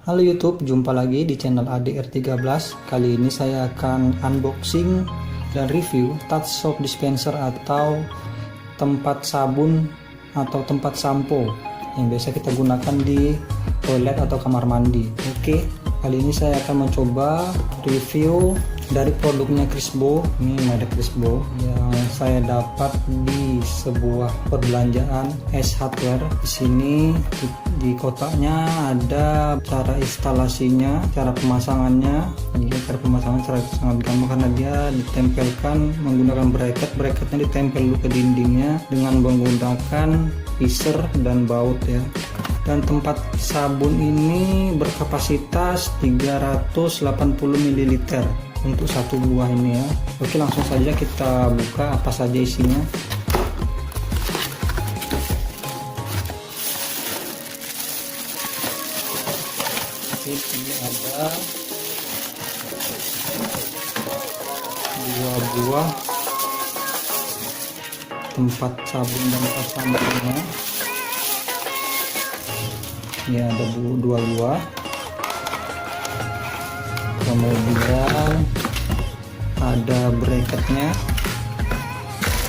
Halo YouTube, jumpa lagi di channel ADR13. Kali ini saya akan unboxing dan review touch soap dispenser atau tempat sabun atau tempat sampo yang biasa kita gunakan di toilet atau kamar mandi. Oke, kali ini saya akan mencoba review dari produknya Crisbo. Ini merek Crisbo yang saya dapat di sebuah perbelanjaan S Hardware. Di sini di kotaknya ada cara instalasinya, cara pemasangannya. Ini cara pemasangan sangat gampang karena dia ditempelkan menggunakan bracketnya ditempel dulu ke dindingnya dengan menggunakan pisser dan baut ya. Dan tempat sabun ini berkapasitas 380 ml untuk satu buah ini ya. Oke, langsung saja kita buka apa saja isinya. Oke, ini ada dua buah tempat sabun dan samponya. Ini ada dua buah. Kemudian ada bracketnya,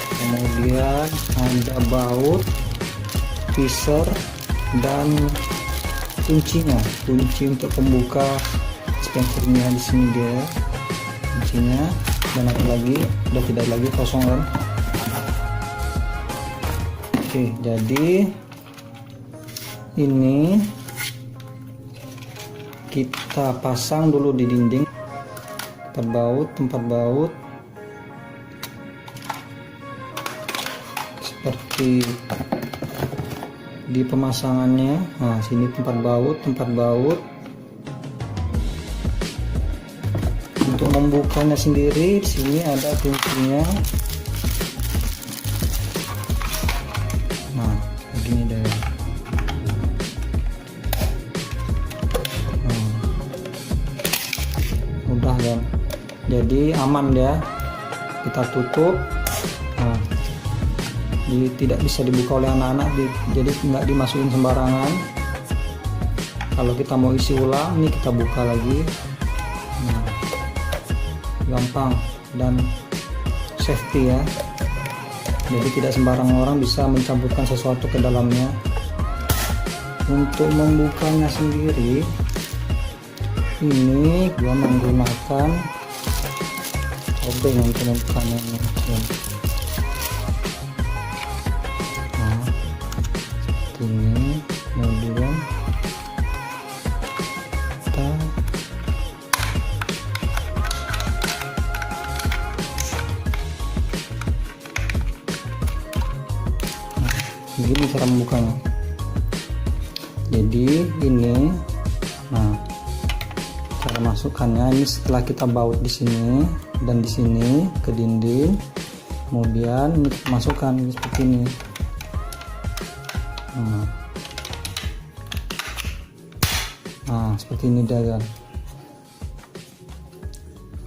kemudian ada baut, pisser, dan kunci untuk pembuka dispensernya. Di sini dia kuncinya, dan ada lagi, udah tidak lagi kosong kan. Oke, jadi ini kita pasang dulu di dinding tempat baut seperti di pemasangannya. Nah, sini tempat baut. Untuk membukanya sendiri di sini ada kuncinya. Nah, begini deh. Mudah kan, jadi aman ya, kita tutup. Nah, tidak bisa dibuka oleh anak-anak, jadi nggak dimasukin sembarangan. Kalau kita mau isi ulang, ini kita buka lagi. Nah, gampang dan safety ya, jadi tidak sembarang orang bisa mencampurkan sesuatu ke dalamnya. Untuk membukanya sendiri, ini gua menggunakan obeng untuk membukanya. Nah, seperti ini. Kemudian kita begini cara membukanya. Jadi ini, nah, cara masukkannya ini setelah kita baut di sini dan di sini ke dinding, kemudian ini kita masukkan seperti ini. Nah, seperti ini dia kan.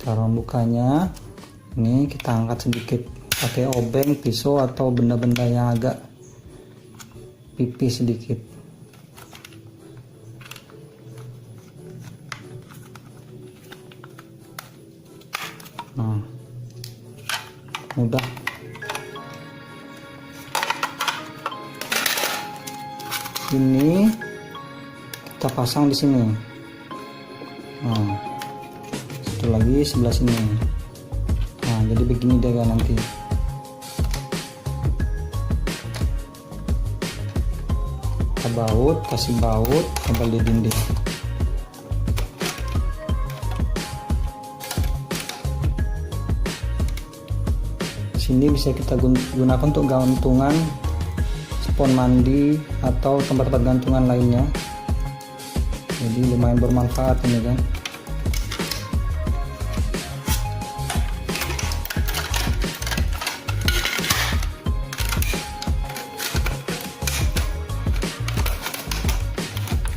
Cara membukanya ini kita angkat sedikit pakai obeng, pisau atau benda-benda yang agak pipih sedikit. Nah, mudah. Ini kita pasang di sini. Nah, satu lagi sebelah sini. Nah, jadi begini dia kan nanti. Kita kasih baut, tempel di dinding. Sini bisa kita gunakan untuk gantungan spon mandi atau tempat-tempat gantungan lainnya. Jadi lumayan bermanfaat ini kan.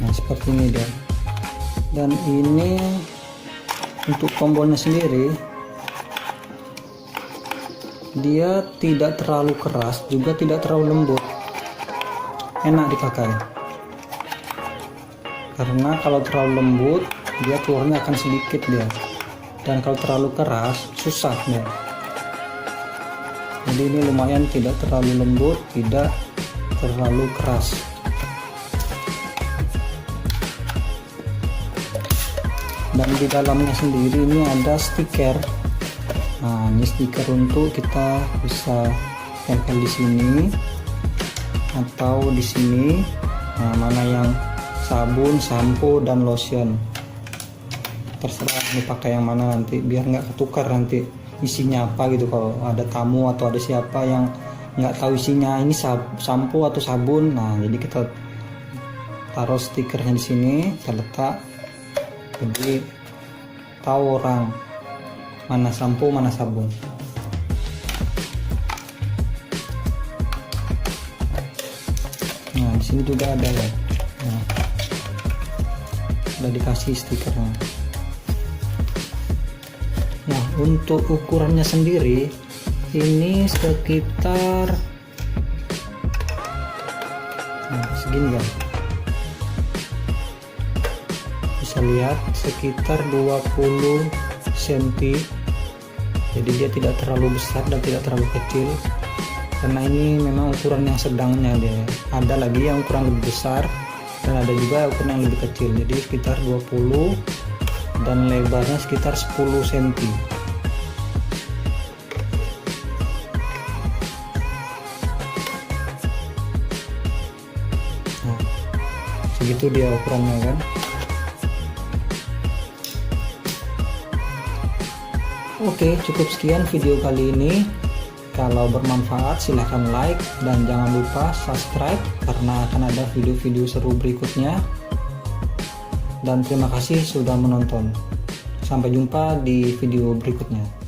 Nah, seperti ini dia. Dan ini untuk tombolnya sendiri, dia tidak terlalu keras juga tidak terlalu lembut, enak dipakai. karena kalau terlalu lembut dia keluarnya akan sedikit dia, dan kalau terlalu keras susah dia. Jadi ini lumayan tidak terlalu lembut, tidak terlalu keras. Dan di dalamnya sendiri ini ada stiker. Nah, ini stiker untuk kita bisa tempel di sini atau di sini. Nah, mana yang sabun, sampo, dan lotion, terserah ini pakai yang mana nanti, biar nggak ketukar nanti isinya apa gitu. Kalau ada tamu atau ada siapa yang nggak tahu isinya ini sampo atau sabun, nah jadi kita taruh stikernya di sini, kita letak, jadi tahu orang mana sampo mana sabun. Nah di sini juga ada ya, nah, udah dikasih stikernya. Nah untuk ukurannya sendiri ini sekitar segini kan, bisa lihat sekitar 20 cm. Jadi dia tidak terlalu besar dan tidak terlalu kecil, karena ini memang ukuran yang sedangnya. Dia ada lagi yang ukuran lebih besar dan ada juga ukuran yang lebih kecil, jadi sekitar 20 dan lebarnya sekitar 10 cm. Nah, segitu dia ukurannya kan. Oke, cukup sekian video kali ini. Kalau bermanfaat silahkan like dan jangan lupa subscribe, karena akan ada video-video seru berikutnya. Dan terima kasih sudah menonton. Sampai jumpa di video berikutnya.